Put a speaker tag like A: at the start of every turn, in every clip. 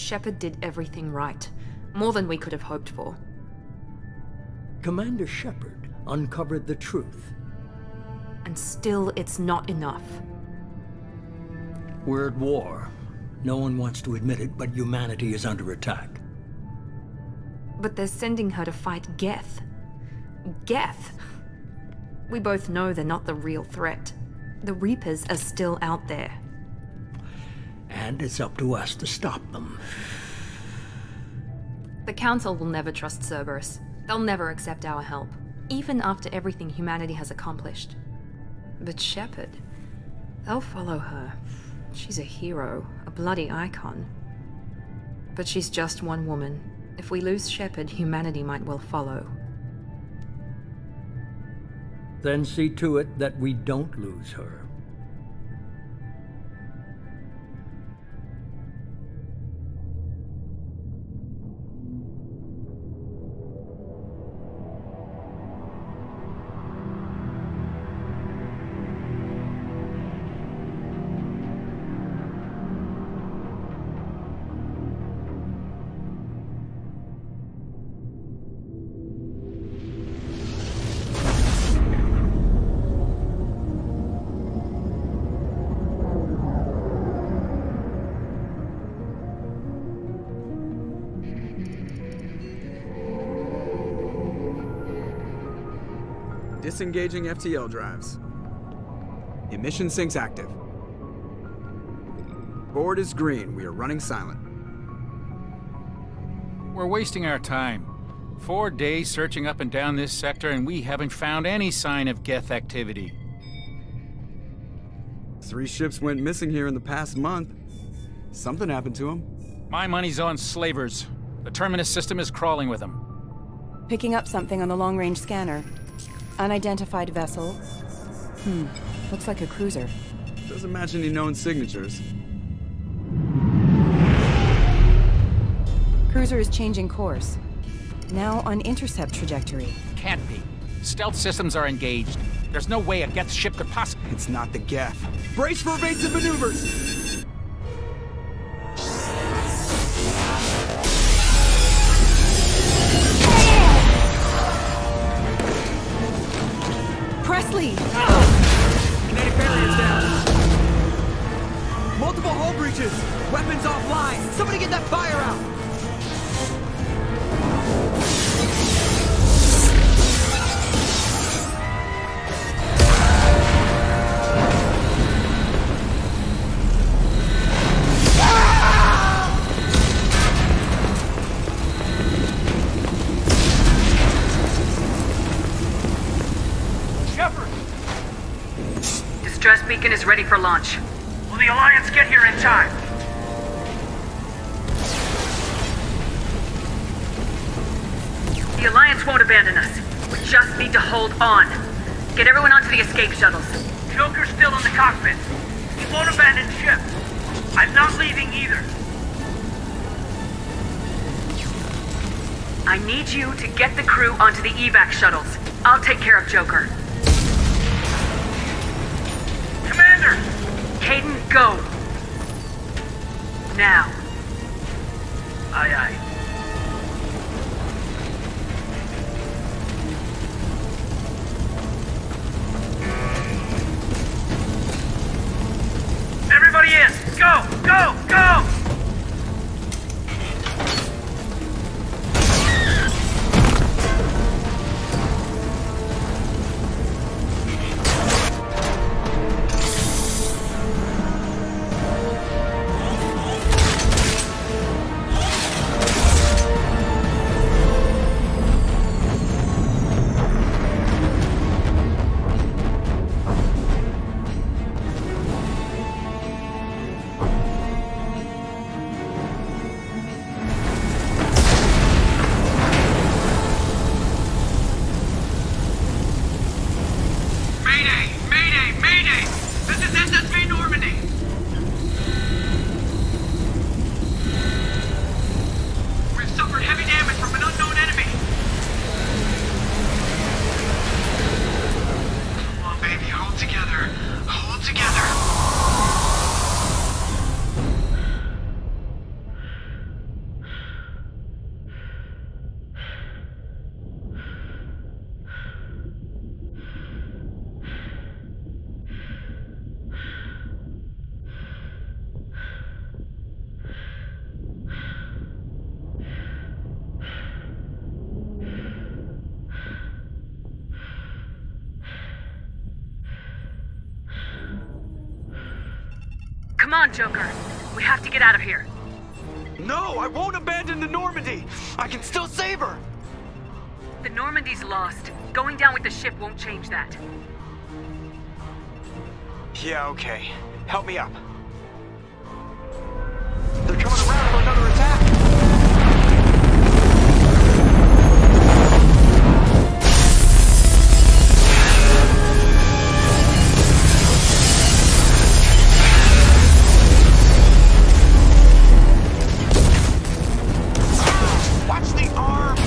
A: Shepard did everything right. More than we could have hoped for.
B: Commander Shepard uncovered the truth.
A: And still, it's not enough.
B: We're at war. No one wants to admit it, but humanity is under attack.
A: But they're sending her to fight Geth. Geth! We both know they're not the real threat. The Reapers are still out there.
B: And it's up to us to stop them.
A: The Council will never trust Cerberus. They'll never accept our help, even after everything humanity has accomplished. But Shepard, they'll follow her. She's a hero, a bloody icon. But she's just one woman. If we lose Shepard, humanity might well follow.
B: Then see to it that we don't lose her.
C: Disengaging FTL drives. Emission sinks active. Board is green. We are running silent.
D: We're wasting our time. 4 days searching up and down this sector, and we haven't found any sign of Geth activity.
C: 3 ships went missing here in the past month. Something happened to them.
D: My money's on slavers. The Terminus system is crawling with them.
E: Picking up something on the long-range scanner. Unidentified vessel. Looks like a cruiser.
C: Doesn't match any known signatures.
E: Cruiser is changing course. Now on intercept trajectory.
D: Can't be. Stealth systems are engaged. There's no way a Geth ship could possibly...
C: It's not the Geth. Brace for evasive maneuvers!
E: Presley!
C: Kinetic barriers down. Multiple hull breaches. Weapons offline. Somebody get that fire out.
F: Distress beacon is ready for launch. Will the Alliance get here in time? The Alliance won't abandon us. We just need to hold on. Get everyone onto the escape shuttles. Joker's still in the cockpit. He won't abandon ship. I'm not leaving either. I need you to get the crew onto the evac shuttles. I'll take care of Joker. Commander! Kaidan, go! Now. Aye, aye. Everybody in! Go! Go! Go! Come on, Joker. We have to get out of here.
C: No, I won't abandon the Normandy! I can still save her!
F: The Normandy's lost. Going down with the ship won't change that.
C: Yeah, okay. Help me up. They're coming around for another attack! Watch the arm!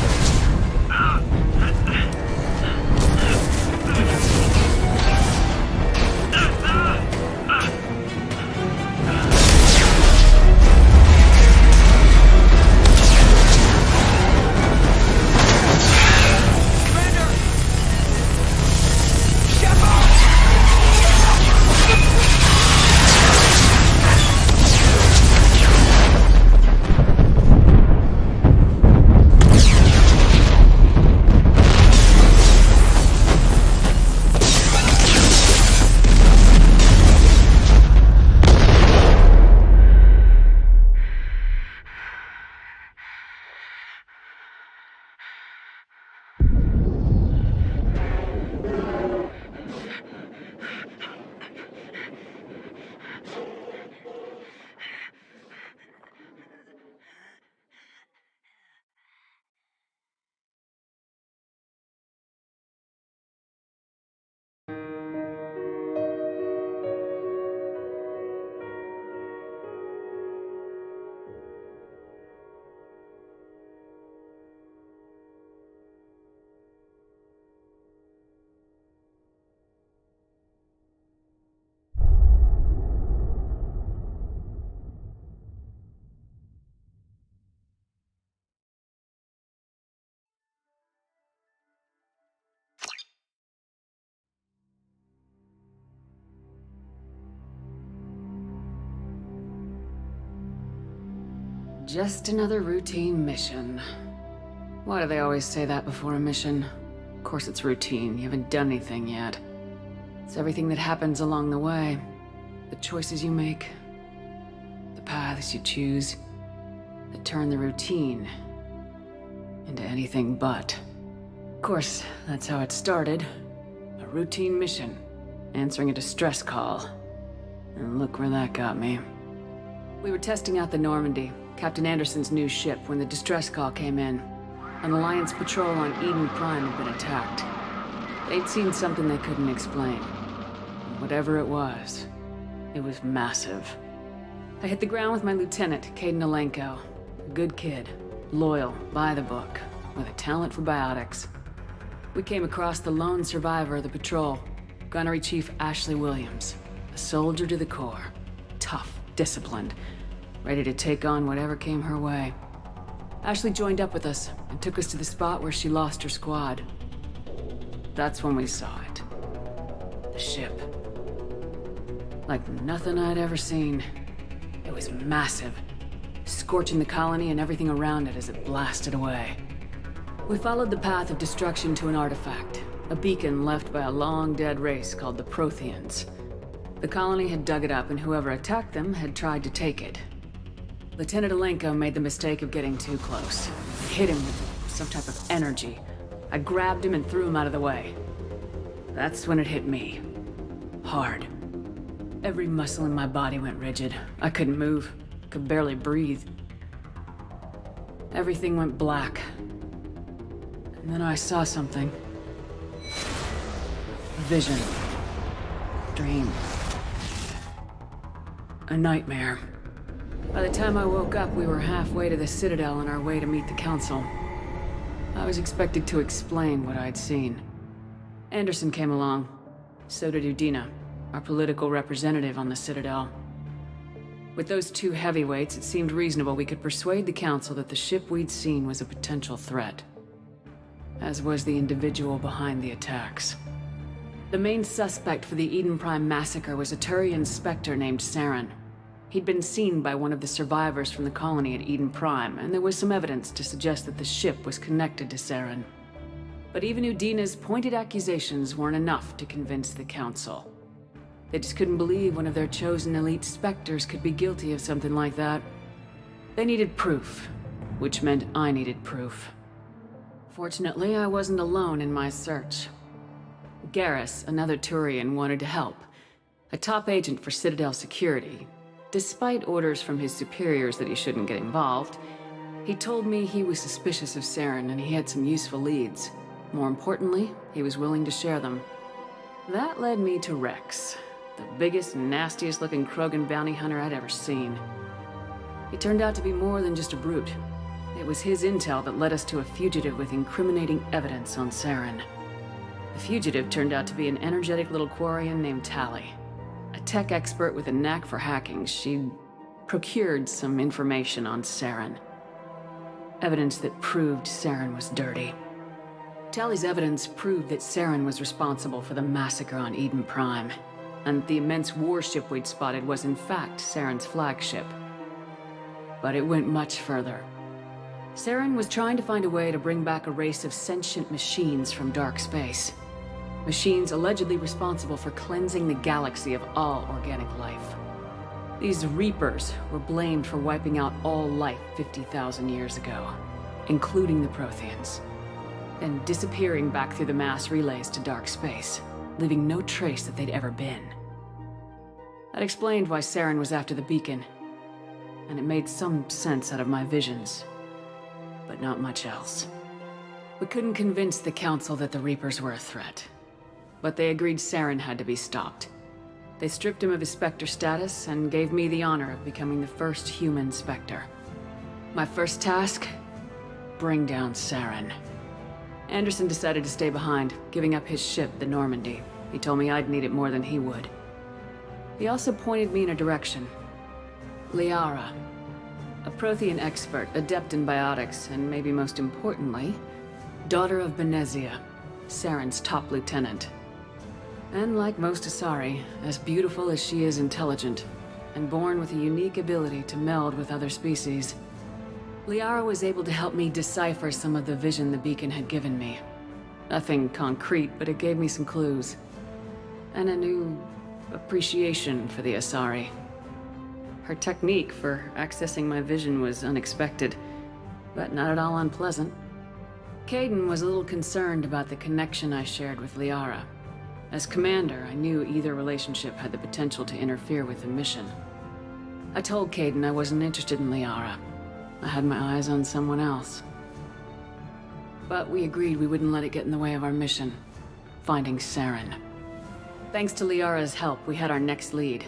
G: Just another routine mission. Why do they always say that before a mission? Of course it's routine, you haven't done anything yet. It's everything that happens along the way. The choices you make, the paths you choose, that turn the routine into anything but. Of course, that's how it started. A routine mission, answering a distress call. And look where that got me. We were testing out the Normandy, Captain Anderson's new ship, when the distress call came in. An Alliance patrol on Eden Prime had been attacked. They'd seen something they couldn't explain. And whatever it was massive. I hit the ground with my lieutenant, Kaidan Alenko. A good kid, loyal, by the book, with a talent for biotics. We came across the lone survivor of the patrol, Gunnery Chief Ashley Williams. A soldier to the core. Tough, disciplined, ready to take on whatever came her way. Ashley joined up with us and took us to the spot where she lost her squad. That's when we saw it. The ship. Like nothing I'd ever seen. It was massive, scorching the colony and everything around it as it blasted away. We followed the path of destruction to an artifact, a beacon left by a long-dead race called the Protheans. The colony had dug it up, and whoever attacked them had tried to take it. Lieutenant Alenko made the mistake of getting too close. I hit him with some type of energy. I grabbed him and threw him out of the way. That's when it hit me. Hard. Every muscle in my body went rigid. I couldn't move. Could barely breathe. Everything went black. And then I saw something. A vision. Dream. A nightmare. By the time I woke up, we were halfway to the Citadel on our way to meet the Council. I was expected to explain what I'd seen. Anderson came along. So did Udina, our political representative on the Citadel. With those two heavyweights, it seemed reasonable we could persuade the Council that the ship we'd seen was a potential threat. As was the individual behind the attacks. The main suspect for the Eden Prime massacre was a Turian Spectre named Saren. He'd been seen by one of the survivors from the colony at Eden Prime, and there was some evidence to suggest that the ship was connected to Saren. But even Udina's pointed accusations weren't enough to convince the Council. They just couldn't believe one of their chosen elite Spectres could be guilty of something like that. They needed proof, which meant I needed proof. Fortunately, I wasn't alone in my search. Garrus, another Turian, wanted to help. A top agent for Citadel Security. Despite orders from his superiors that he shouldn't get involved, he told me he was suspicious of Saren and he had some useful leads. More importantly, he was willing to share them. That led me to Rex, the biggest, nastiest looking Krogan bounty hunter I'd ever seen. He turned out to be more than just a brute. It was his intel that led us to a fugitive with incriminating evidence on Saren. The fugitive turned out to be an energetic little Quarian named Tali. A tech expert with a knack for hacking, she'd procured some information on Saren. Evidence that proved Saren was dirty. Tali's evidence proved that Saren was responsible for the massacre on Eden Prime, and the immense warship we'd spotted was in fact Saren's flagship. But it went much further. Saren was trying to find a way to bring back a race of sentient machines from dark space. Machines allegedly responsible for cleansing the galaxy of all organic life. These Reapers were blamed for wiping out all life 50,000 years ago, including the Protheans, then disappearing back through the mass relays to dark space, leaving no trace that they'd ever been. That explained why Saren was after the beacon, and it made some sense out of my visions, but not much else. We couldn't convince the Council that the Reapers were a threat, but they agreed Saren had to be stopped. They stripped him of his Spectre status and gave me the honor of becoming the first human Spectre. My first task? Bring down Saren. Anderson decided to stay behind, giving up his ship, the Normandy. He told me I'd need it more than he would. He also pointed me in a direction. Liara. A Prothean expert, adept in biotics, and maybe most importantly, daughter of Benezia, Saren's top lieutenant. And like most Asari, as beautiful as she is intelligent, and born with a unique ability to meld with other species. Liara was able to help me decipher some of the vision the beacon had given me. Nothing concrete, but it gave me some clues. And a new appreciation for the Asari. Her technique for accessing my vision was unexpected, but not at all unpleasant. Kaidan was a little concerned about the connection I shared with Liara. As commander, I knew either relationship had the potential to interfere with the mission. I told Kaidan I wasn't interested in Liara. I had my eyes on someone else. But we agreed we wouldn't let it get in the way of our mission, finding Saren. Thanks to Liara's help, we had our next lead,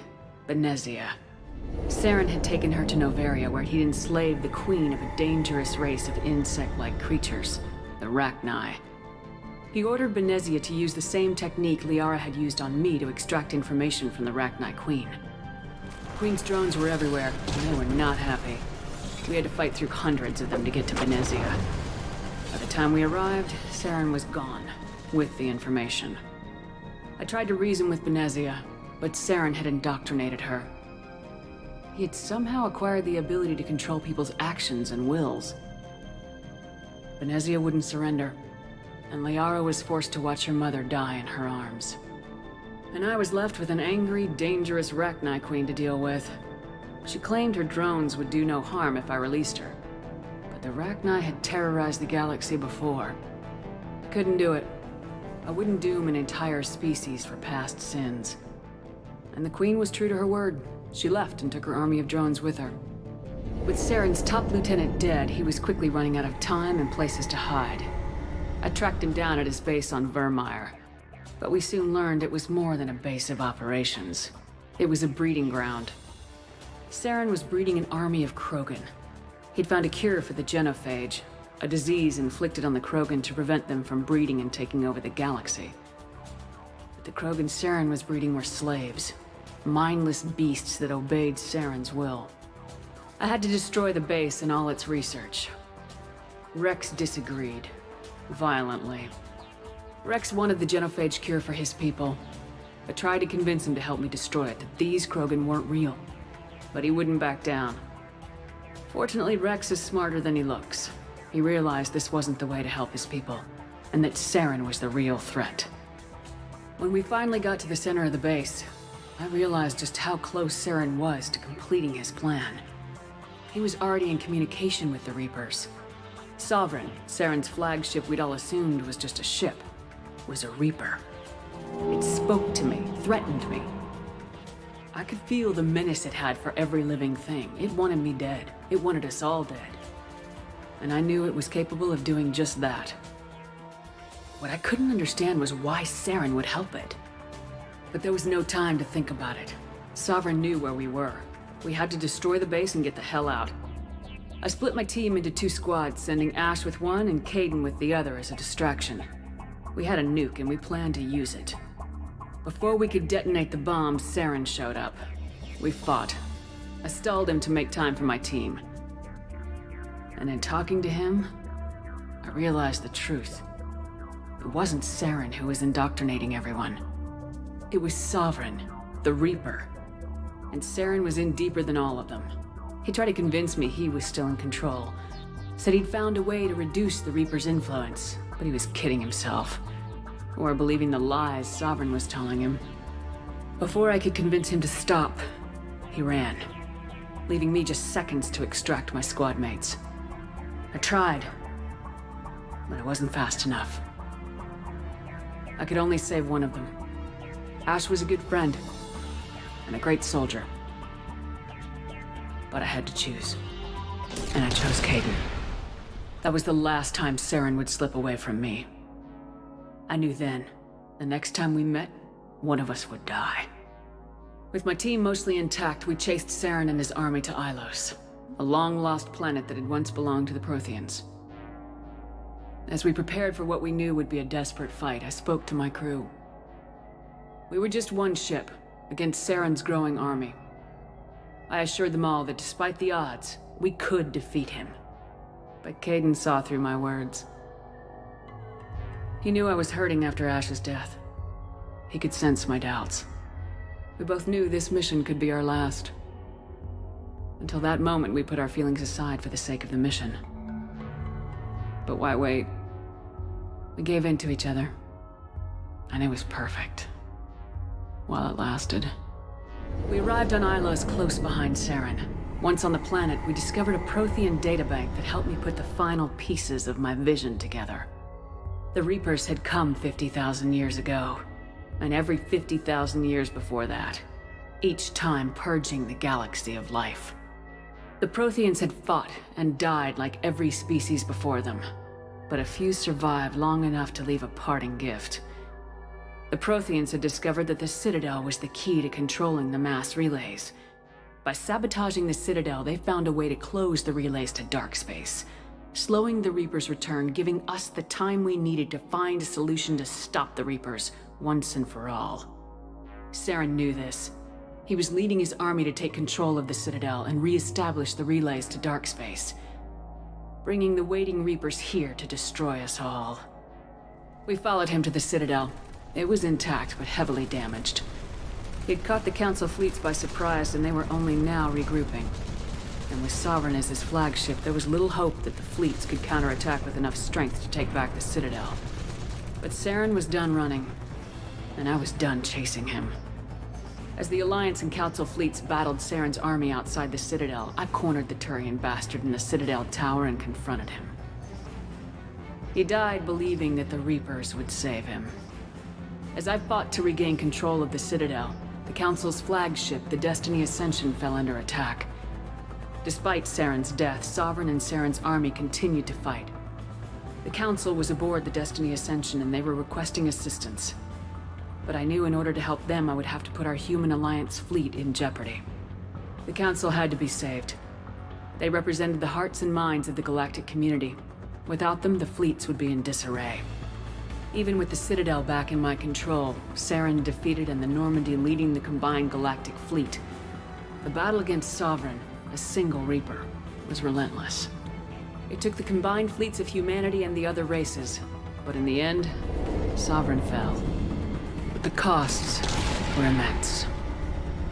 G: Benezia. Saren had taken her to Noveria, where he'd enslaved the queen of a dangerous race of insect-like creatures, the Rachni. He ordered Benezia to use the same technique Liara had used on me to extract information from the Rachni Queen. The Queen's drones were everywhere, and they were not happy. We had to fight through hundreds of them to get to Benezia. By the time we arrived, Saren was gone, with the information. I tried to reason with Benezia, but Saren had indoctrinated her. He had somehow acquired the ability to control people's actions and wills. Benezia wouldn't surrender, and Liara was forced to watch her mother die in her arms. And I was left with an angry, dangerous Rachni Queen to deal with. She claimed her drones would do no harm if I released her. But the Rachni had terrorized the galaxy before. I couldn't do it. I wouldn't doom an entire species for past sins. And the Queen was true to her word. She left and took her army of drones with her. With Saren's top lieutenant dead, he was quickly running out of time and places to hide. I tracked him down at his base on Vermeer, but we soon learned it was more than a base of operations. It was a breeding ground. Saren was breeding an army of Krogan. He'd found a cure for the genophage, a disease inflicted on the Krogan to prevent them from breeding and taking over the galaxy. But the Krogan Saren was breeding were slaves, mindless beasts that obeyed Saren's will. I had to destroy the base and all its research. Rex disagreed. Violently. Rex wanted the genophage cure for his people. I tried to convince him to help me destroy it, that these Krogan weren't real. But he wouldn't back down. Fortunately, Rex is smarter than he looks. He realized this wasn't the way to help his people, and that Saren was the real threat. When we finally got to the center of the base, I realized just how close Saren was to completing his plan. He was already in communication with the Reapers. Sovereign, Saren's flagship we'd all assumed was just a ship, was a Reaper. It spoke to me, threatened me. I could feel the menace it had for every living thing. It wanted me dead. It wanted us all dead. And I knew it was capable of doing just that. What I couldn't understand was why Saren would help it. But there was no time to think about it. Sovereign knew where we were. We had to destroy the base and get the hell out. I split my team into 2 squads, sending Ash with one and Kaidan with the other as a distraction. We had a nuke and we planned to use it. Before we could detonate the bomb, Saren showed up. We fought. I stalled him to make time for my team. And in talking to him, I realized the truth. It wasn't Saren who was indoctrinating everyone. It was Sovereign, the Reaper. And Saren was in deeper than all of them. He tried to convince me he was still in control. Said he'd found a way to reduce the Reaper's influence, but he was kidding himself. Or believing the lies Sovereign was telling him. Before I could convince him to stop, he ran, leaving me just seconds to extract my squad mates. I tried, but it wasn't fast enough. I could only save one of them. Ash was a good friend, and a great soldier. But I had to choose. And I chose Kaidan. That was the last time Saren would slip away from me. I knew then, the next time we met, one of us would die. With my team mostly intact, we chased Saren and his army to Ilos, a long-lost planet that had once belonged to the Protheans. As we prepared for what we knew would be a desperate fight, I spoke to my crew. We were just one ship, against Saren's growing army. I assured them all that despite the odds, we could defeat him. But Kaidan saw through my words. He knew I was hurting after Ash's death. He could sense my doubts. We both knew this mission could be our last. Until that moment, we put our feelings aside for the sake of the mission. But why wait? We gave in to each other. And it was perfect. While it lasted. We arrived on Ilos close behind Saren. Once on the planet, we discovered a Prothean databank that helped me put the final pieces of my vision together. The Reapers had come 50,000 years ago, and every 50,000 years before that, each time purging the galaxy of life. The Protheans had fought and died like every species before them, but a few survived long enough to leave a parting gift. The Protheans had discovered that the Citadel was the key to controlling the mass relays. By sabotaging the Citadel, they found a way to close the relays to dark space, slowing the Reapers' return, giving us the time we needed to find a solution to stop the Reapers once and for all. Saren knew this. He was leading his army to take control of the Citadel and re-establish the relays to dark space, bringing the waiting Reapers here to destroy us all. We followed him to the Citadel. It was intact, but heavily damaged. He'd caught the Council fleets by surprise, and they were only now regrouping. And with Sovereign as his flagship, there was little hope that the fleets could counterattack with enough strength to take back the Citadel. But Saren was done running, and I was done chasing him. As the Alliance and Council fleets battled Saren's army outside the Citadel, I cornered the Turian bastard in the Citadel tower and confronted him. He died believing that the Reapers would save him. As I fought to regain control of the Citadel, the Council's flagship, the Destiny Ascension, fell under attack. Despite Saren's death, Sovereign and Saren's army continued to fight. The Council was aboard the Destiny Ascension and they were requesting assistance. But I knew in order to help them, I would have to put our human Alliance fleet in jeopardy. The Council had to be saved. They represented the hearts and minds of the galactic community. Without them, the fleets would be in disarray. Even with the Citadel back in my control, Saren defeated and the Normandy leading the combined galactic fleet, the battle against Sovereign, a single Reaper, was relentless. It took the combined fleets of humanity and the other races, but in the end, Sovereign fell. But the costs were immense.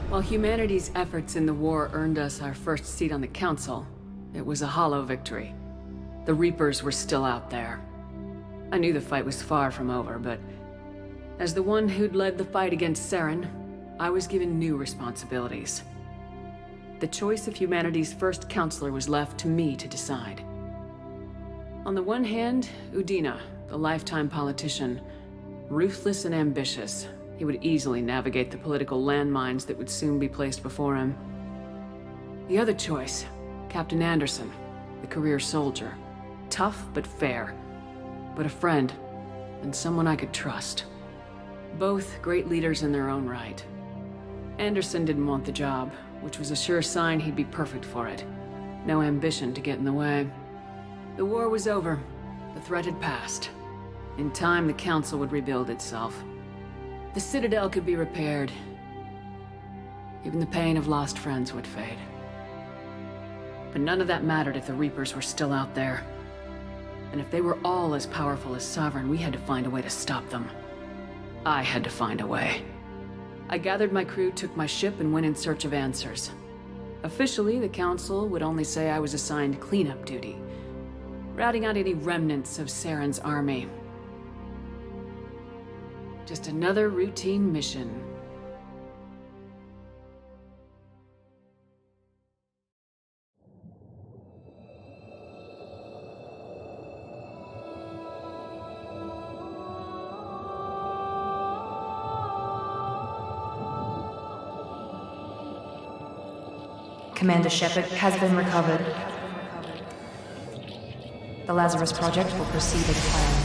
G: While humanity's efforts in the war earned us our first seat on the Council, it was a hollow victory. The Reapers were still out there. I knew the fight was far from over, but as the one who'd led the fight against Saren, I was given new responsibilities. The choice of humanity's first counselor was left to me to decide. On the one hand, Udina, the lifetime politician. Ruthless and ambitious, he would easily navigate the political landmines that would soon be placed before him. The other choice, Captain Anderson, the career soldier. Tough but fair, but a friend, and someone I could trust. Both great leaders in their own right. Anderson didn't want the job, which was a sure sign he'd be perfect for it. No ambition to get in the way. The war was over. The threat had passed. In time, the Council would rebuild itself. The Citadel could be repaired. Even the pain of lost friends would fade. But none of that mattered if the Reapers were still out there. And if they were all as powerful as Sovereign, we had to find a way to stop them. I had to find a way. I gathered my crew, took my ship, and went in search of answers. Officially, the Council would only say I was assigned cleanup duty, routing out any remnants of Saren's army. Just another routine mission.
A: Commander Shepard has been recovered. The Lazarus Project will proceed as planned.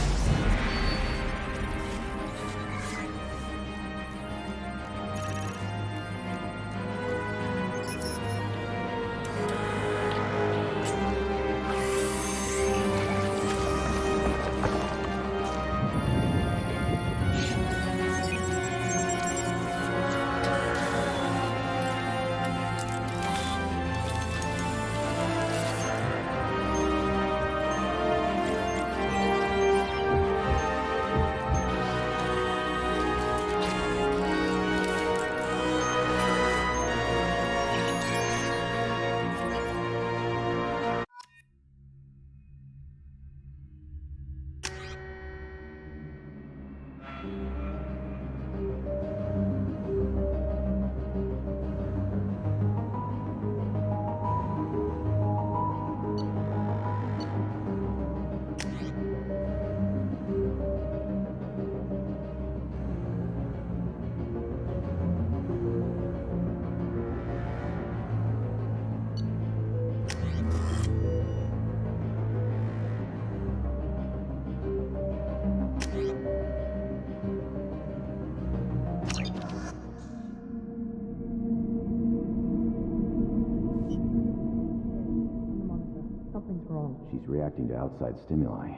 H: She's reacting to outside stimuli,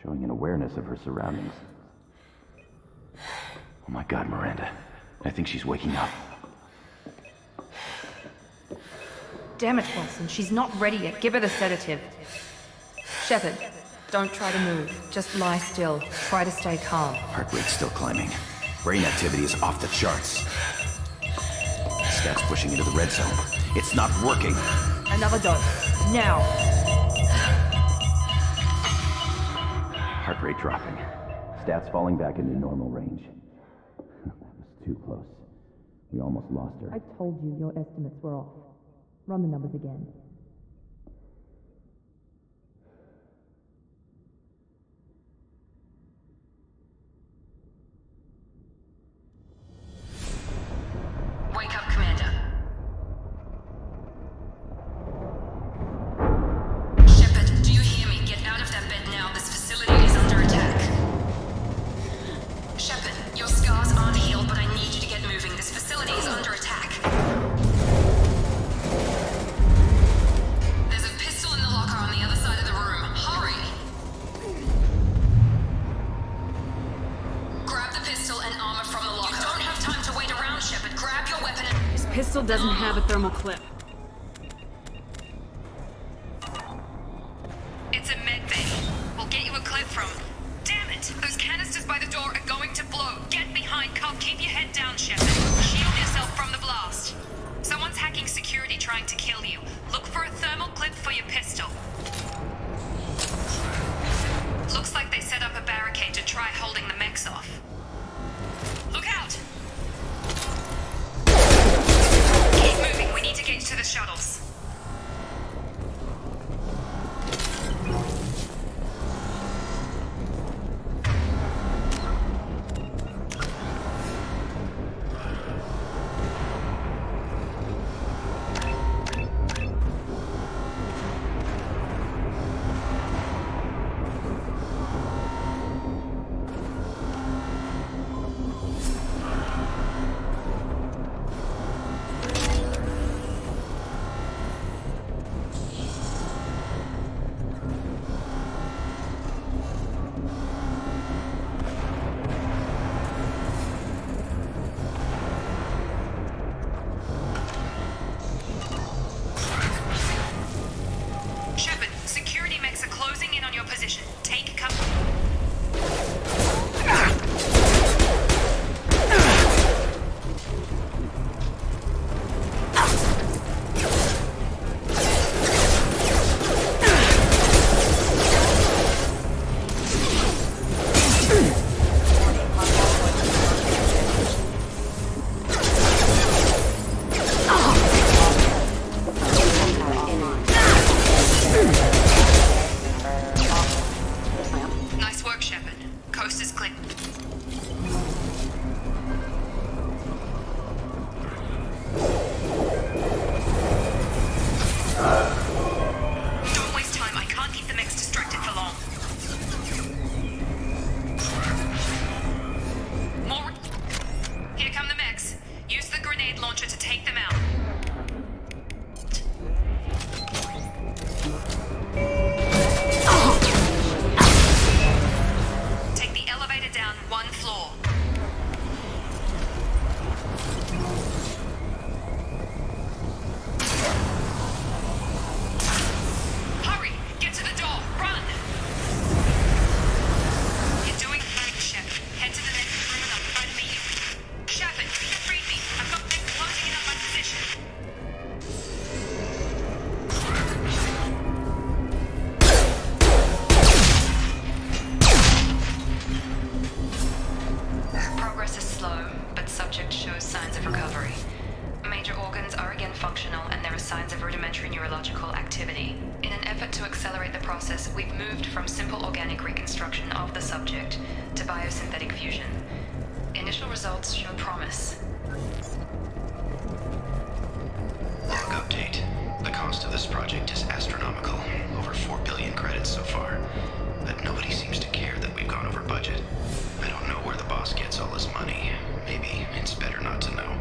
H: showing an awareness of her surroundings. Oh my God, Miranda. I think she's waking up.
A: Damn it, Wilson. She's not ready yet. Give her the sedative. Shepard, don't try to move. Just lie still. Try to stay calm.
H: Heart rate's still climbing. Brain activity is off the charts. Stats pushing into the red zone. It's not working.
A: Another dose. Now.
H: Heart rate dropping. Stats falling back into normal range. That was too close. We almost lost her.
A: I told you your estimates were off. Run the numbers again.
F: Wake up, Commander. Shepard, do you hear me? Get out of that bed now. This facility is under attack. Shepard, your scars aren't healed, but I need you to get moving. This facility is under attack. There's a pistol in the locker on the other side of the room. Hurry! Grab the pistol and armor from the locker. You don't have time to wait around, Shepard. Grab your weapon and...
G: This pistol doesn't have a thermal clip.
F: It's a med bay. We'll get you a clip from... Damn it! Those canisters by the door are going to blow. Get behind Cobb. Keep your head down, Shepard. Shield yourself from the blast. Someone's hacking security trying to kill you. Look for a thermal clip for your pistol. Looks like they set up a barricade to try holding the mechs off. Look out!
A: the shuttles. We've moved from simple organic reconstruction of the subject to biosynthetic fusion. Initial results show promise.
I: Log update. The cost of this project is astronomical. Over 4 billion credits so far. But nobody seems to care that we've gone over budget. I don't know where the boss gets all this money. Maybe it's better not to know.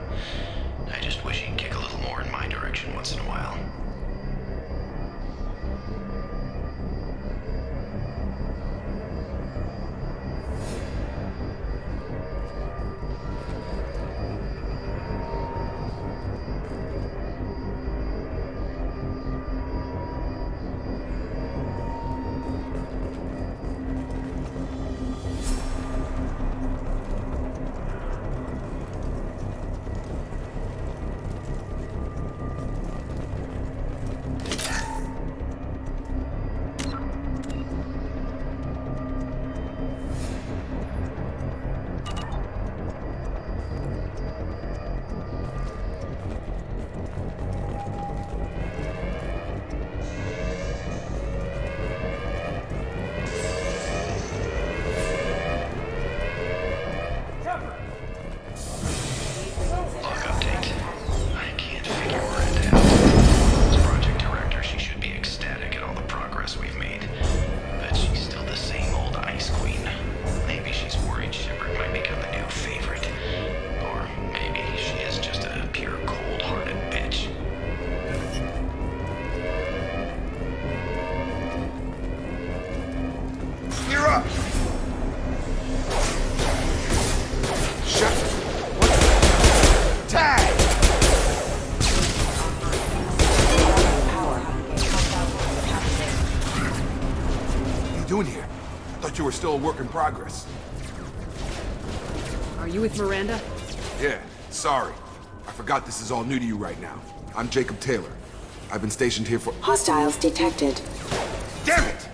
I: I just wish he'd kick a little more in my direction once in a while.
J: You were still a work in progress.
G: Are you with Miranda?
J: Yeah, sorry. I forgot this is all new to you right now. I'm Jacob Taylor. I've been stationed here for—
K: Hostiles detected.
J: Damn it!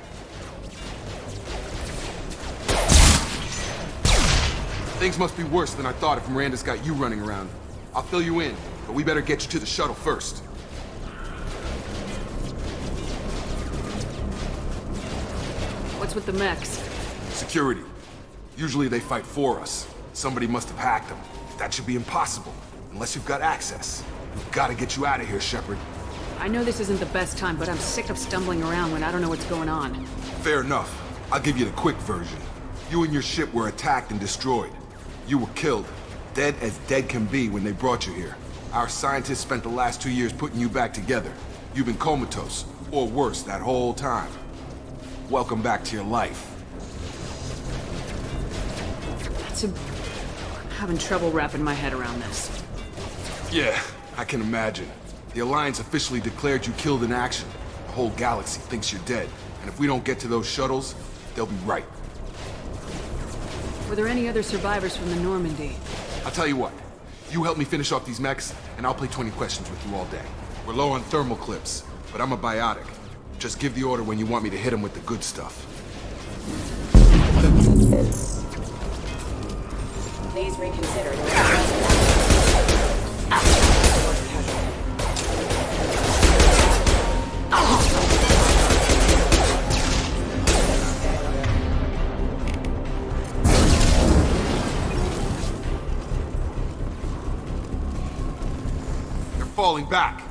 J: Things must be worse than I thought if Miranda's got you running around. I'll fill you in, but we better get you to the shuttle first.
G: What's with the mechs?
J: Security. Usually they fight for us. Somebody must have hacked them. That should be impossible, unless you've got access. We've got to get you out of here, Shepard.
G: I know this isn't the best time, but I'm sick of stumbling around when I don't know what's going on.
J: Fair enough. I'll give you the quick version. You and your ship were attacked and destroyed. You were killed. Dead as dead can be when they brought you here. Our scientists spent the last 2 years putting you back together. You've been comatose, or worse, that whole time. Welcome back to your life.
G: I'm having trouble wrapping my head around this.
J: Yeah, I can imagine. The Alliance officially declared you killed in action. The whole galaxy thinks you're dead. And if we don't get to those shuttles, they'll be right.
G: Were there any other survivors from the Normandy?
J: I'll tell you what. You help me finish off these mechs, and I'll play 20 questions with you all day. We're low on thermal clips, but I'm a biotic. Just give the order when you want me to hit them with the good stuff.
E: Please reconsider.
J: They're falling back.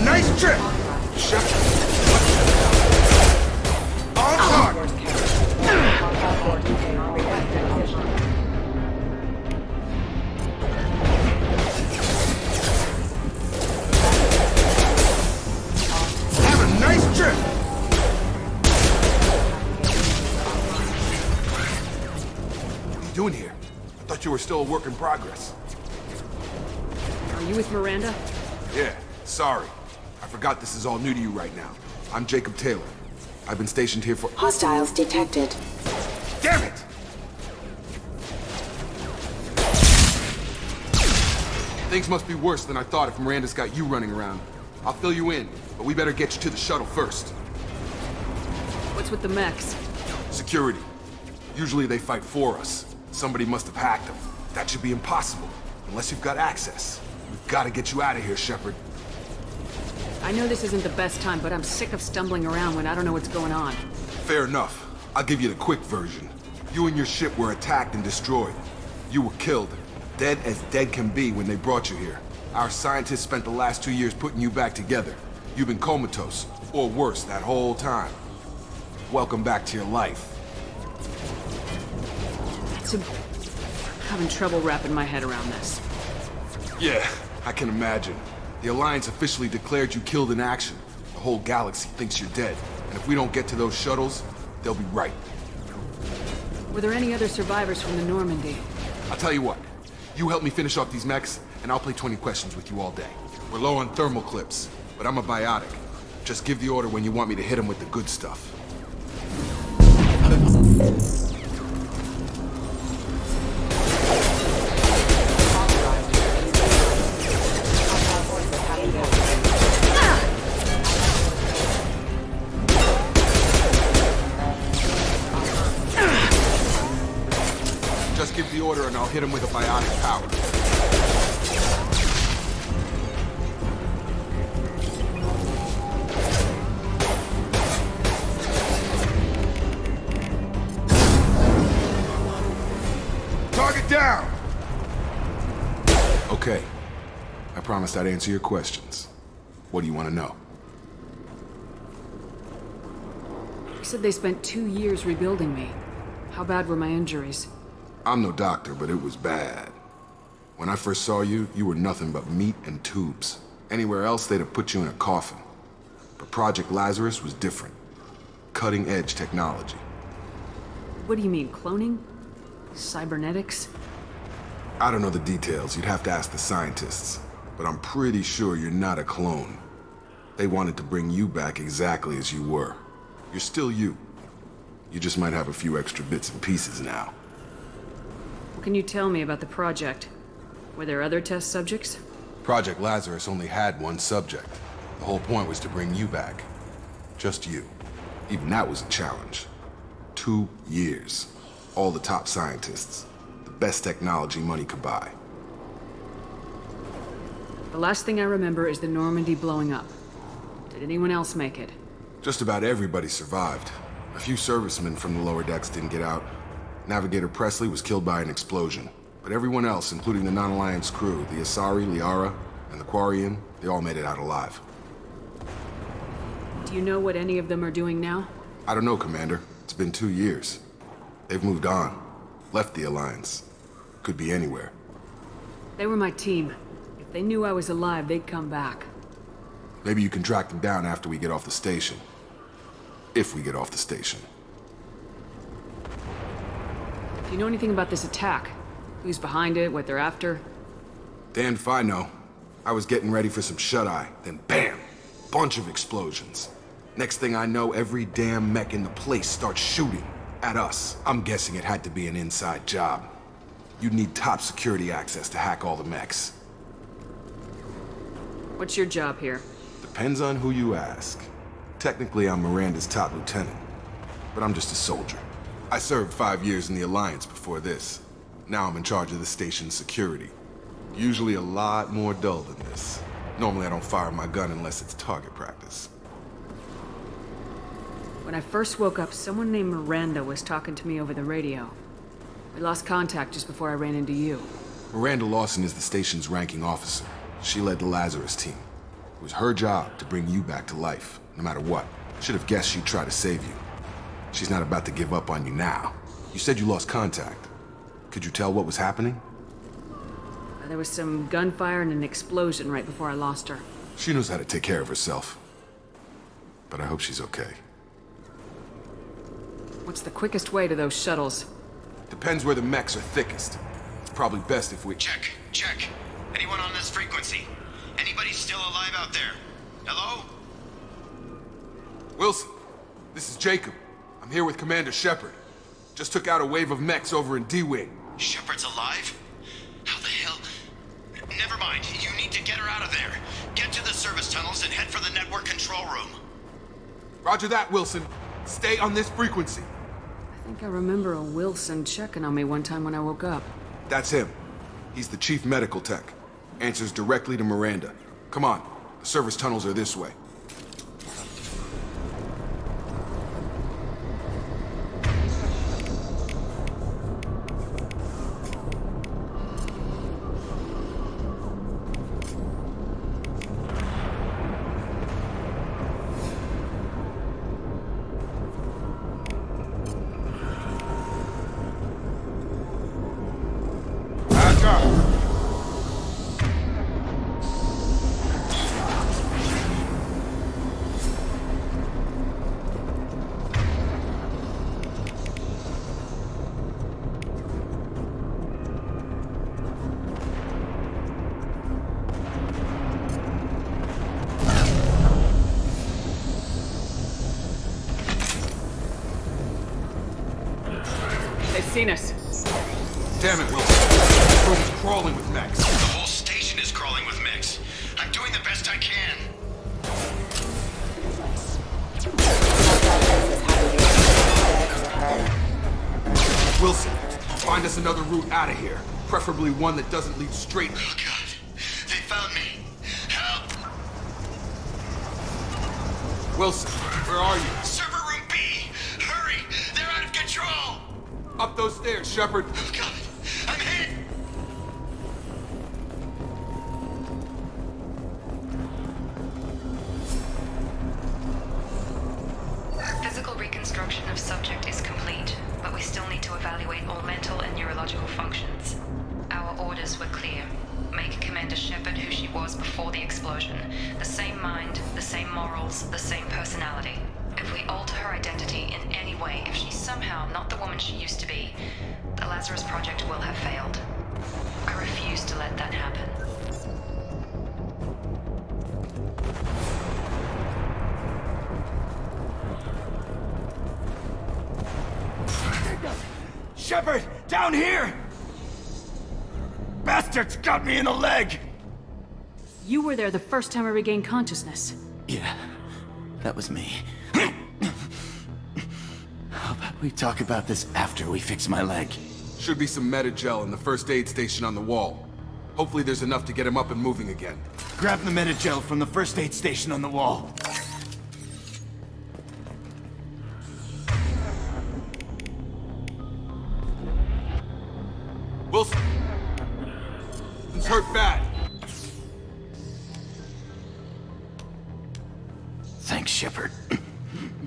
J: Nice trip! Shut on target! Have a nice trip! What are you doing here? I thought you were still a work in progress.
F: you with Miranda?
J: Yeah, sorry. I forgot this is all new to you right now. I'm Jacob Taylor. I've been stationed here for—
K: Hostiles detected.
J: Damn it! Things must be worse than I thought if Miranda's got you running around. I'll fill you in, but we better get you to the shuttle first.
F: What's with the mechs?
J: Security. Usually they fight for us. Somebody must have hacked them. That should be impossible, unless you've got access. We've got to get you out of here, Shepard.
F: I know this isn't the best time, but I'm sick of stumbling around when I don't know what's going on.
J: Fair enough. I'll give you the quick version. You and your ship were attacked and destroyed. You were killed. Dead as dead can be when they brought you here. Our scientists spent the last 2 years putting you back together. You've been comatose, or worse, that whole time. Welcome back to your life.
F: I'm having trouble wrapping my head around this.
J: Yeah, I can imagine. The Alliance officially declared you killed in action. The whole galaxy thinks you're dead. And if we don't get to those shuttles, they'll be right.
F: Were there any other survivors from the Normandy?
J: I'll tell you what. You help me finish off these mechs, and I'll play 20 questions with you all day. We're low on thermal clips, but I'm a biotic. Just give the order when you want me to hit them with the good stuff. Just give the order and I'll hit him with a biotic power. Target down! Okay. I promised I'd answer your questions. What do you want to know?
F: You said they spent 2 years rebuilding me. How bad were my injuries?
J: I'm no doctor, but it was bad. When I first saw you, you were nothing but meat and tubes. Anywhere else, they'd have put you in a coffin. But Project Lazarus was different. Cutting-edge technology.
F: What do you mean, cloning? Cybernetics?
J: I don't know the details. You'd have to ask the scientists. But I'm pretty sure you're not a clone. They wanted to bring you back exactly as you were. You're still you. You just might have a few extra bits and pieces now.
F: What can you tell me about the project? Were there other test subjects?
J: Project Lazarus only had one subject. The whole point was to bring you back. Just you. Even that was a challenge. 2 years. All the top scientists. The best technology money could buy.
F: The last thing I remember is the Normandy blowing up. Did anyone else make it?
J: Just about everybody survived. A few servicemen from the lower decks didn't get out. Navigator Presley was killed by an explosion. But everyone else, including the non-Alliance crew, the Asari, Liara, and the Quarian, they all made it out alive.
F: Do you know what any of them are doing now?
J: I don't know, Commander. It's been 2 years. They've moved on. Left the Alliance. Could be anywhere.
F: They were my team. If they knew I was alive, they'd come back.
J: Maybe you can track them down after we get off the station. If we get off the station.
F: Do you know anything about this attack? Who's behind it, what they're after?
J: Damned if I know. I was getting ready for some shut-eye, then bam! Bunch of explosions. Next thing I know, every damn mech in the place starts shooting. At us. I'm guessing it had to be an inside job. You'd need top security access to hack all the mechs.
F: What's your job here?
J: Depends on who you ask. Technically, I'm Miranda's top lieutenant. But I'm just a soldier. I served 5 years in the Alliance before this. Now I'm in charge of the station's security. Usually a lot more dull than this. Normally I don't fire my gun unless it's target practice.
F: When I first woke up, someone named Miranda was talking to me over the radio. We lost contact just before I ran into you.
J: Miranda Lawson is the station's ranking officer. She led the Lazarus team. It was her job to bring you back to life, no matter what. Should have guessed she'd try to save you. She's not about to give up on you now. You said you lost contact. Could you tell what was happening?
F: There was some gunfire and an explosion right before I lost her.
J: She knows how to take care of herself. But I hope she's okay.
F: What's the quickest way to those shuttles?
J: Depends where the mechs are thickest. It's probably best if we—
I: Check. Anyone on this frequency? Anybody still alive out there? Hello?
J: Wilson, this is Jacob. I'm here with Commander Shepard. Just took out a wave of mechs over in D-Wing.
I: Shepard's alive? How the hell? Never mind. You need to get her out of there. Get to the service tunnels and head for the network control room.
J: Roger that, Wilson. Stay on this frequency.
G: I think I remember a Wilson checking on me one time when I woke up.
J: That's him. He's the chief medical tech. Answers directly to Miranda. Come on. The service tunnels are this way.
G: They've seen us.
J: Damn it, Wilson. Room's crawling with mechs.
I: The whole station is crawling with mechs. I'm doing the best I can.
J: Wilson, find us another route out of here. Preferably one that doesn't lead straight.
I: Oh god. They found me. Help!
J: Wilson, where are you?
I: Server room B! Hurry! They're out of control!
J: Up those stairs, Shepard.
I: Oh god. I'm hit!
A: Physical reconstruction of subject is complete, but we still need to evaluate all mental and neurological functions. Our orders were clear. Make Commander Shepard who she was before the explosion. The same mind, the same morals, the same personality. If we alter her identity in any way, if she's somehow not the woman she used to be, the Lazarus Project will have failed. I refuse to let that happen.
K: Shepard, down here! Bastards got me in the leg!
G: You were there the first time I regained consciousness.
K: Yeah, that was me. How about we talk about this after we fix my leg?
J: Should be some Metagel in the first aid station on the wall. Hopefully there's enough to get him up and moving again.
K: Grab the Metagel from the first aid station on the wall.
J: Wilson! He's hurt bad.
K: Thanks, Shepard.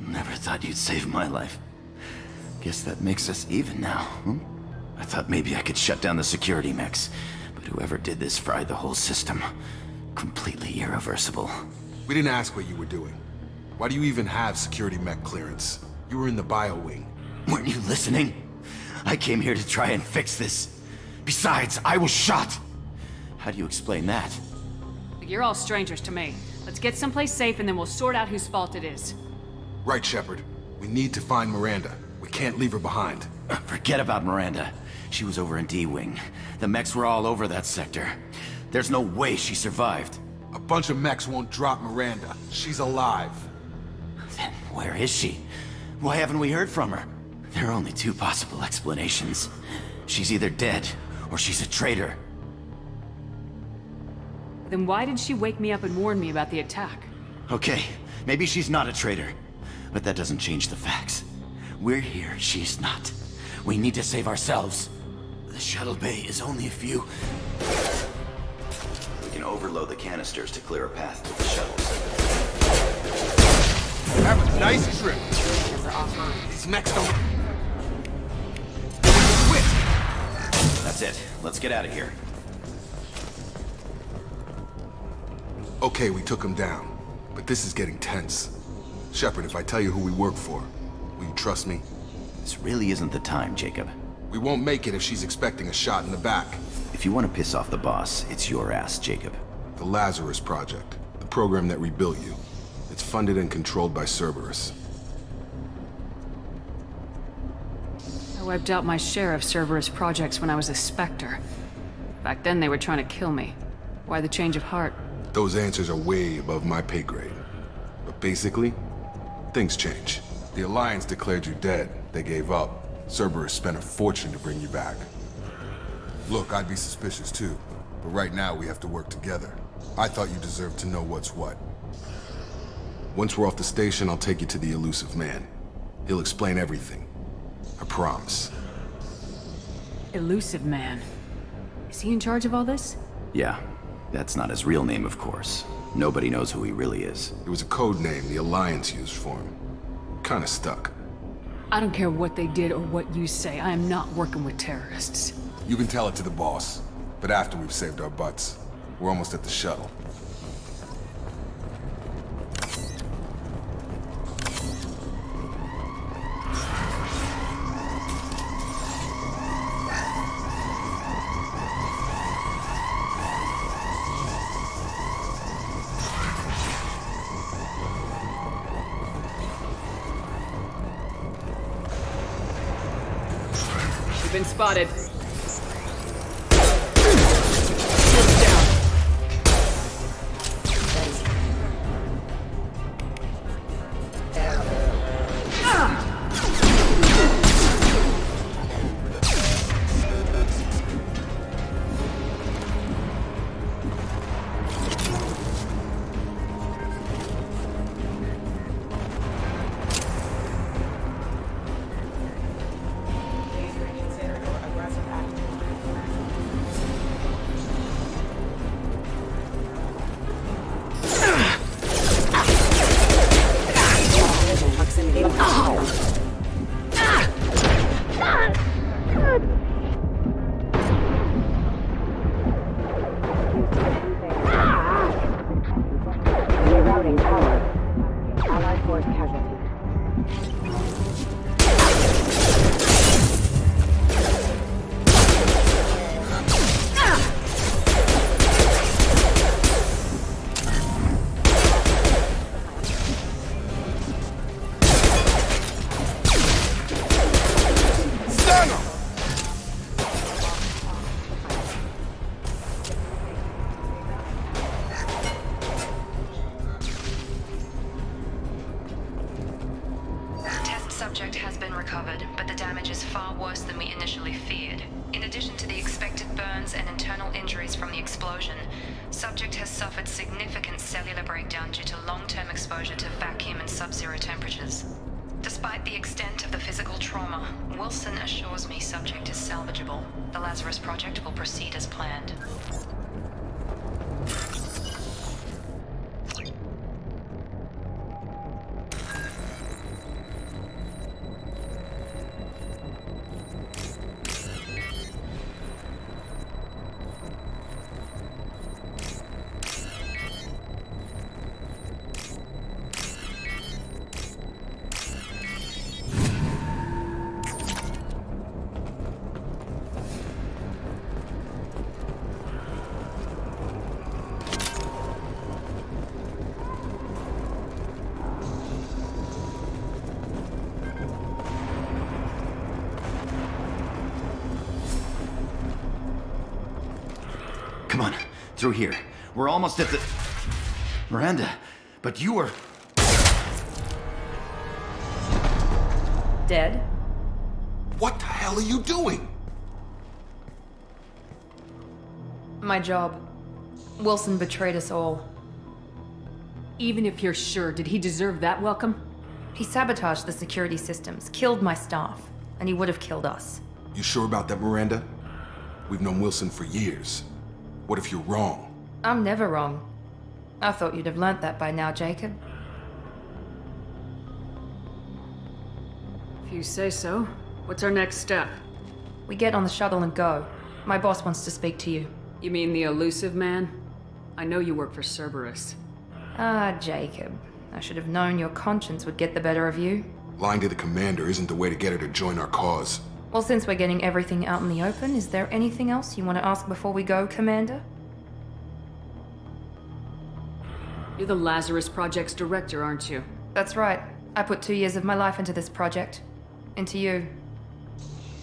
K: Never thought you'd save my life. Guess that makes us even now, hmm? I thought maybe I could shut down the security mechs, but whoever did this fried the whole system. Completely irreversible.
J: We didn't ask what you were doing. Why do you even have security mech clearance? You were in the bio wing.
K: Weren't you listening? I came here to try and fix this. Besides, I was shot. How do you explain that?
G: You're all strangers to me. Let's get someplace safe and then we'll sort out whose fault it is.
J: Right, Shepard. We need to find Miranda. We can't leave her behind.
K: Forget about Miranda. She was over in D-Wing. The mechs were all over that sector. There's no way she survived.
J: A bunch of mechs won't drop Miranda. She's alive.
K: Then where is she? Why haven't we heard from her? There are only two possible explanations. She's either dead, or she's a traitor.
G: Then why did she wake me up and warn me about the attack?
K: Okay, maybe she's not a traitor. But that doesn't change the facts. We're here, she's not. We need to save ourselves. The shuttle bay is only a few...
I: We can overload the canisters to clear a path to the shuttles.
J: Have a nice trip. These mechs don't... Quit!
I: That's it. Let's get out of here.
J: Okay, we took him down. But this is getting tense. Shepard, if I tell you who we work for, will you trust me?
K: This really isn't the time, Jacob.
J: We won't make it if she's expecting a shot in the back.
K: If you want to piss off the boss, it's your ass, Jacob.
J: The Lazarus Project, the program that rebuilt you. It's funded and controlled by Cerberus.
G: I wiped out my share of Cerberus projects when I was a Spectre. Back then they were trying to kill me. Why the change of heart?
J: Those answers are way above my pay grade. But basically, things change. The Alliance declared you dead. They gave up. Cerberus spent a fortune to bring you back. Look, I'd be suspicious too. But right now we have to work together. I thought you deserved to know what's what. Once we're off the station, I'll take you to the Elusive Man. He'll explain everything. I promise.
G: Elusive Man. Is he in charge of all this?
K: Yeah, that's not his real name, of course. Nobody knows who he really is.
J: It was a code name the Alliance used for him. Kinda stuck.
G: I don't care what they did or what you say. I am not working with terrorists.
J: You can tell it to the boss. But after we've saved our butts. We're almost at the shuttle.
G: You've been spotted.
A: Subject has been recovered, but the damage is far worse than we initially feared. In addition to the expected burns and internal injuries from the explosion, subject has suffered significant cellular breakdown due to long-term exposure to vacuum and sub-zero temperatures. Despite the extent of the physical trauma, Wilson assures me subject is salvageable. The Lazarus Project will proceed as planned.
K: Come on, through here. We're almost at the... Miranda, but you were...
A: Dead?
J: What the hell are you doing?
A: My job. Wilson betrayed us all.
G: Even if you're sure, did he deserve that welcome?
A: He sabotaged the security systems, killed my staff, and he would have killed us.
J: You sure about that, Miranda? We've known Wilson for years. What if you're wrong?
A: I'm never wrong. I thought you'd have learnt that by now, Jacob.
G: If you say so. What's our next step?
A: We get on the shuttle and go. My boss wants to speak to you.
G: You mean the Elusive Man? I know you work for Cerberus.
A: Ah, Jacob. I should have known your conscience would get the better of you.
J: Lying to the commander isn't the way to get her to join our cause.
A: Well, since we're getting everything out in the open, is there anything else you want to ask before we go, Commander?
G: You're the Lazarus Project's director, aren't you?
A: That's right. I put 2 years of my life into this project. Into you.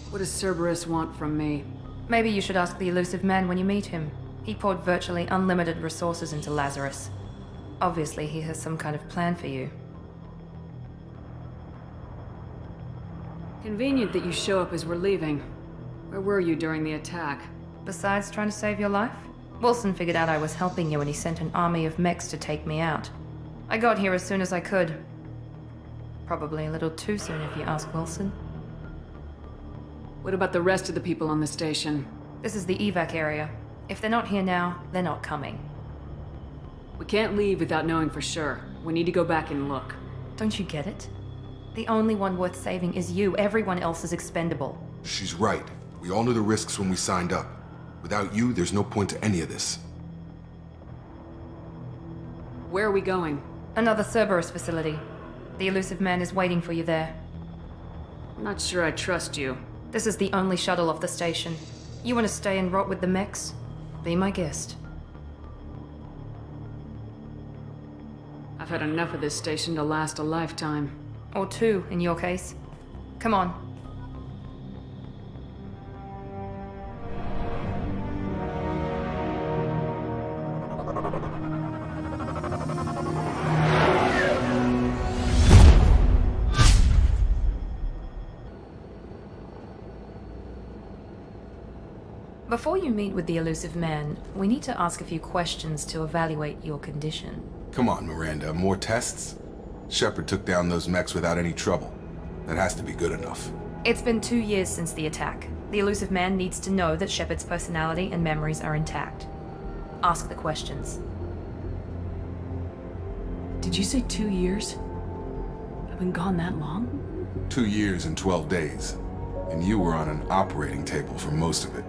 G: What does Cerberus want from me?
A: Maybe you should ask the Elusive Man when you meet him. He poured virtually unlimited resources into Lazarus. Obviously, he has some kind of plan for you.
G: Convenient that you show up as we're leaving. Where were you during the attack?
A: Besides trying to save your life, Wilson figured out I was helping you and he sent an army of mechs to take me out. I got here as soon as I could. Probably a little too soon if you ask Wilson.
G: What about the rest of the people on the station?
A: This is the evac area. If they're not here now, they're not coming.
G: We can't leave without knowing for sure. We need to go back and look.
A: Don't you get it? The only one worth saving is you. Everyone else is expendable.
J: She's right. We all knew the risks when we signed up. Without you, there's no point to any of this.
G: Where are we going?
A: Another Cerberus facility. The Elusive Man is waiting for you there.
G: I'm not sure I trust you.
A: This is the only shuttle off the station. You want to stay and rot with the mechs? Be my guest.
G: I've had enough of this station to last a lifetime.
A: Or 2, in your case. Come on. Before you meet with the Elusive Man, we need to ask a few questions to evaluate your condition.
J: Come on, Miranda, more tests? Shepard took down those mechs without any trouble. That has to be good enough.
A: It's been 2 years since the attack. The Elusive Man needs to know that Shepard's personality and memories are intact. Ask the questions.
G: Did you say 2 years? I've been gone that long?
J: 2 years and 12 days. And you were on an operating table for most of it.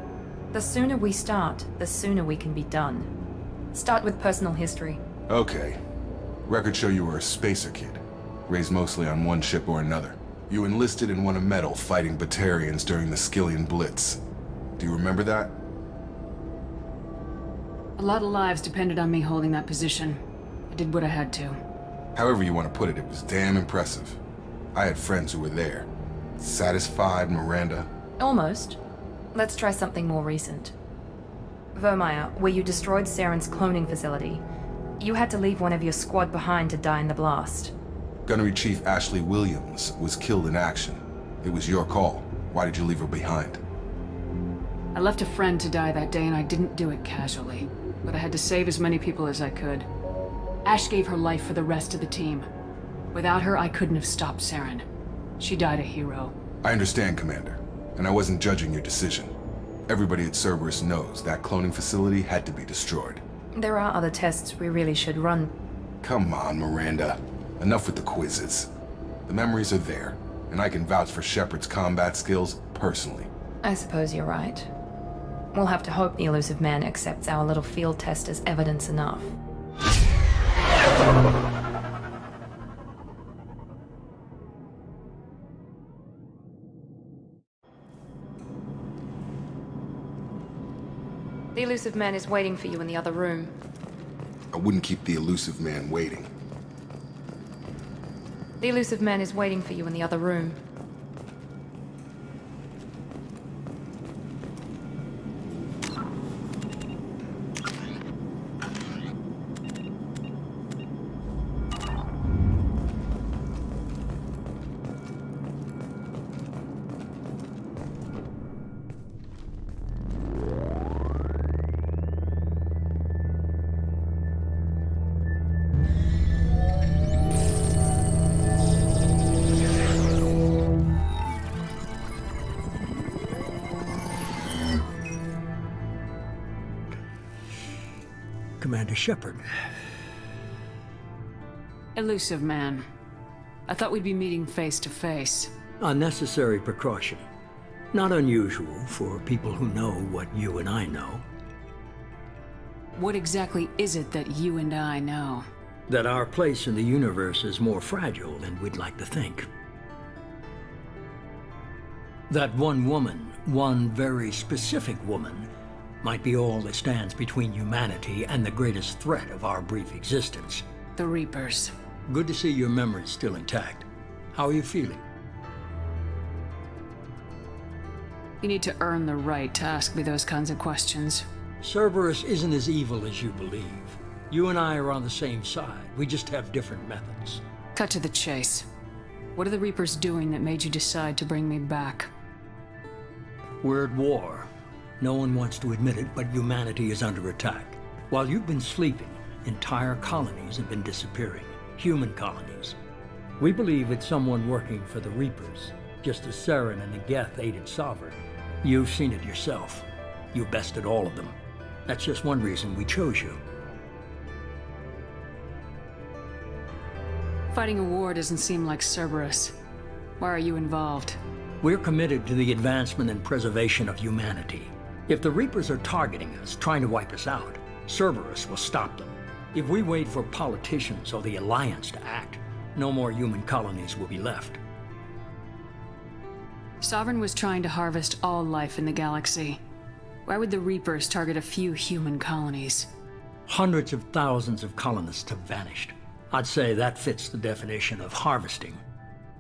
A: The sooner we start, the sooner we can be done. Start with personal history.
J: Okay. Records show you were a spacer kid, raised mostly on one ship or another. You enlisted and won a medal fighting Batarians during the Skillian Blitz. Do you remember that?
G: A lot of lives depended on me holding that position. I did what I had to.
J: However you want to put it, it was damn impressive. I had friends who were there. Satisfied, Miranda?
A: Almost. Let's try something more recent. Vermeer, where you destroyed Saren's cloning facility. You had to leave one of your squad behind to die in the blast.
J: Gunnery Chief Ashley Williams was killed in action. It was your call. Why did you leave her behind?
G: I left a friend to die that day and I didn't do it casually. But I had to save as many people as I could. Ash gave her life for the rest of the team. Without her, I couldn't have stopped Saren. She died a hero.
J: I understand, Commander. And I wasn't judging your decision. Everybody at Cerberus knows that cloning facility had to be destroyed.
A: There are other tests we really should run.
J: Come on, Miranda. Enough with the quizzes. The memories are there, and I can vouch for Shepard's combat skills personally.
A: I suppose you're right. We'll have to hope the Elusive Man accepts our little field test as evidence enough. The Elusive Man is waiting for you in the other room.
J: I wouldn't keep the Elusive Man waiting.
A: The Elusive Man is waiting for you in the other room.
B: Commander Shepard.
G: Elusive Man. I thought we'd be meeting face to face.
B: Unnecessary precaution. Not unusual for people who know what you and I know.
G: What exactly is it that you and I know?
B: That our place in the universe is more fragile than we'd like to think. That one woman, one very specific woman, might be all that stands between humanity and the greatest threat of our brief existence.
G: The Reapers.
B: Good to see your memory's still intact. How are you feeling?
G: You need to earn the right to ask me those kinds of questions.
B: Cerberus isn't as evil as you believe. You and I are on the same side. We just have different methods.
G: Cut to the chase. What are the Reapers doing that made you decide to bring me back?
B: We're at war. No one wants to admit it, but humanity is under attack. While you've been sleeping, entire colonies have been disappearing. Human colonies. We believe it's someone working for the Reapers, just as Saren and the Geth aided Sovereign. You've seen it yourself. You bested all of them. That's just one reason we chose you.
G: Fighting a war doesn't seem like Cerberus. Why are you involved?
B: We're committed to the advancement and preservation of humanity. If the Reapers are targeting us, trying to wipe us out, Cerberus will stop them. If we wait for politicians or the Alliance to act, no more human colonies will be left.
G: Sovereign was trying to harvest all life in the galaxy. Why would the Reapers target a few human colonies?
B: Hundreds of thousands of colonists have vanished. I'd say that fits the definition of harvesting.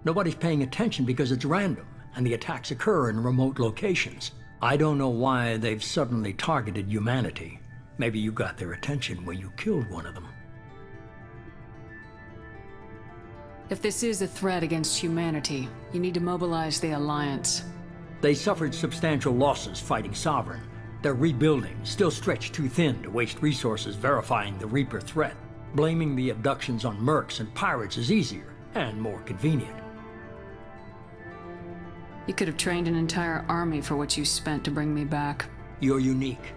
B: Nobody's paying attention because it's random, and the attacks occur in remote locations. I don't know why they've suddenly targeted humanity. Maybe you got their attention when you killed one of them.
G: If this is a threat against humanity, you need to mobilize the Alliance.
B: They suffered substantial losses fighting Sovereign. They're rebuilding, still stretched too thin to waste resources verifying the Reaper threat. Blaming the abductions on mercs and pirates is easier and more convenient.
G: You could have trained an entire army for what you spent to bring me back.
B: You're unique,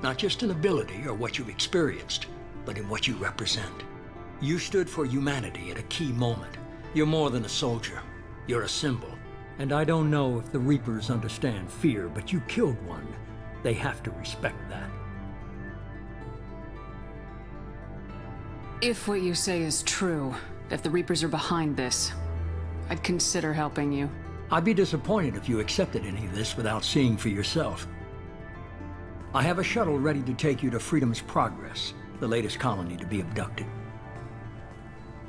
B: not just in ability or what you've experienced, but in what you represent. You stood for humanity at a key moment. You're more than a soldier. You're a symbol. And I don't know if the Reapers understand fear, but you killed one. They have to respect that.
G: If what you say is true, if the Reapers are behind this, I'd consider helping you.
B: I'd be disappointed if you accepted any of this without seeing for yourself. I have a shuttle ready to take you to Freedom's Progress, the latest colony to be abducted.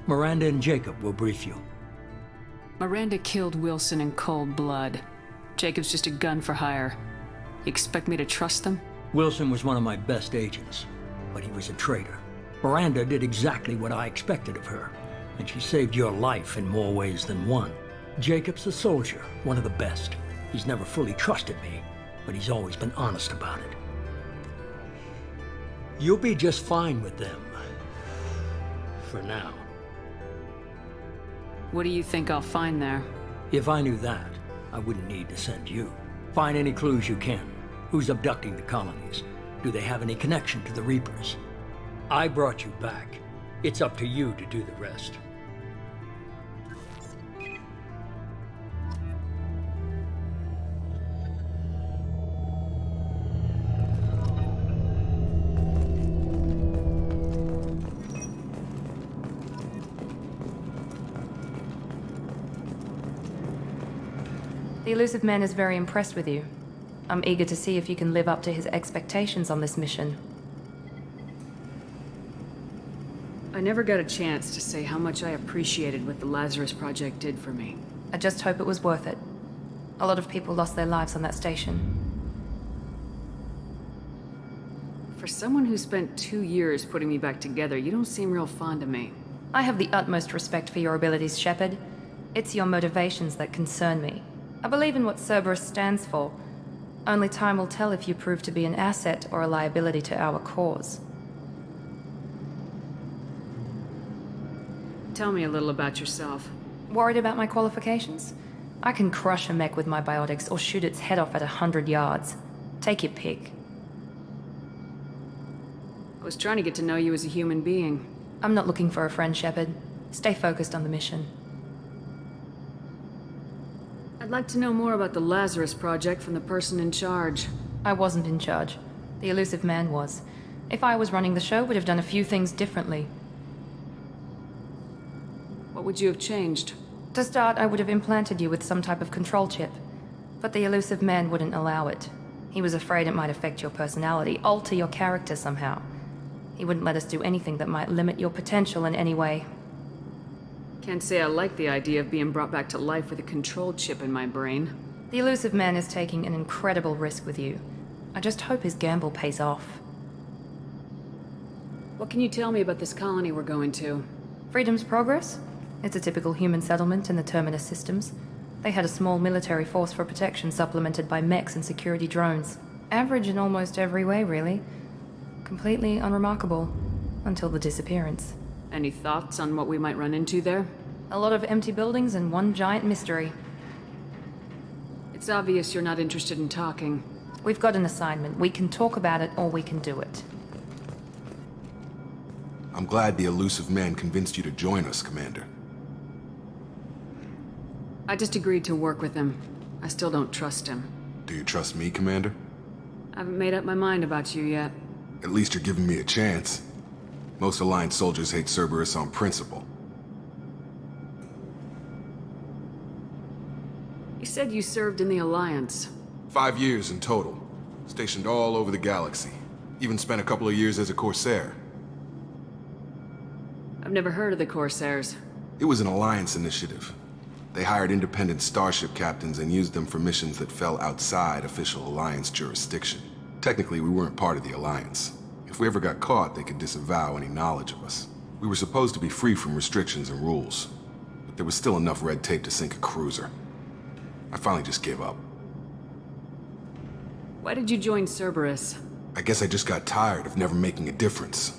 B: Miranda and Jacob will brief you.
G: Miranda killed Wilson in cold blood. Jacob's just a gun for hire. You expect me to trust them?
B: Wilson was one of my best agents, but he was a traitor. Miranda did exactly what I expected of her, and she saved your life in more ways than one. Jacob's a soldier, one of the best. He's never fully trusted me, but he's always been honest about it. You'll be just fine with them. For now.
G: What do you think I'll find there?
B: If I knew that, I wouldn't need to send you. Find any clues you can. Who's abducting the colonies? Do they have any connection to the Reapers? I brought you back. It's up to you to do the rest.
A: The Elusive Man is very impressed with you. I'm eager to see if you can live up to his expectations on this mission.
G: I never got a chance to say how much I appreciated what the Lazarus Project did for me.
A: I just hope it was worth it. A lot of people lost their lives on that station.
G: For someone who spent 2 years putting me back together, you don't seem real fond of me.
A: I have the utmost respect for your abilities, Shepard. It's your motivations that concern me. I believe in what Cerberus stands for. Only time will tell if you prove to be an asset or a liability to our cause.
G: Tell me a little about yourself.
A: Worried about my qualifications? I can crush a mech with my biotics or shoot its head off at 100 yards. Take your pick.
G: I was trying to get to know you as a human being.
A: I'm not looking for a friend, Shepard. Stay focused on the mission.
G: I'd like to know more about the Lazarus Project from the person in charge.
A: I wasn't in charge. The Elusive Man was. If I was running the show, would have done a few things differently.
G: What would you have changed?
A: To start, I would have implanted you with some type of control chip. But the elusive man wouldn't allow it. He was afraid it might affect your personality, alter your character somehow. He wouldn't let us do anything that might limit your potential in any way.
G: Can't say I like the idea of being brought back to life with a control chip in my brain.
A: The elusive man is taking an incredible risk with you. I just hope his gamble pays off.
G: What can you tell me about this colony we're going to?
A: Freedom's Progress? It's a typical human settlement in the Terminus systems. They had a small military force for protection supplemented by mechs and security drones. Average in almost every way, really. Completely unremarkable. Until the disappearance.
G: Any thoughts on what we might run into there?
A: A lot of empty buildings and one giant mystery.
G: It's obvious you're not interested in talking.
A: We've got an assignment. We can talk about it or we can do it.
J: I'm glad the elusive man convinced you to join us, Commander.
G: I just agreed to work with him. I still don't trust him.
J: Do you trust me, Commander?
G: I haven't made up my mind about you yet.
J: At least you're giving me a chance. Most Alliance soldiers hate Cerberus on principle.
G: You said you served in the Alliance.
J: 5 years in total. Stationed all over the galaxy. Even spent a couple of years as a Corsair.
G: I've never heard of the Corsairs.
J: It was an Alliance initiative. They hired independent starship captains and used them for missions that fell outside official Alliance jurisdiction. Technically, we weren't part of the Alliance. If we ever got caught, they could disavow any knowledge of us. We were supposed to be free from restrictions and rules, but there was still enough red tape to sink a cruiser. I finally just gave up.
G: Why did you join Cerberus?
J: I guess I just got tired of never making a difference.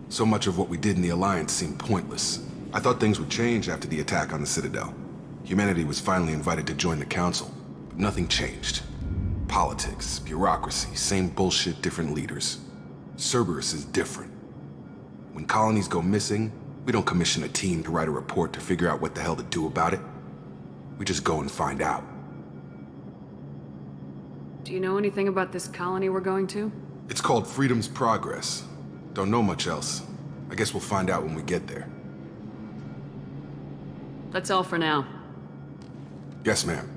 J: So much of what we did in the Alliance seemed pointless. I thought things would change after the attack on the Citadel. Humanity was finally invited to join the Council, but nothing changed. Politics, bureaucracy, same bullshit, different leaders. Cerberus is different. When colonies go missing, we don't commission a team to write a report to figure out what the hell to do about it. We just go and find out.
G: Do you know anything about this colony we're going to?
J: It's called Freedom's Progress. Don't know much else. I guess we'll find out when we get there.
G: That's all for now.
J: Yes, ma'am.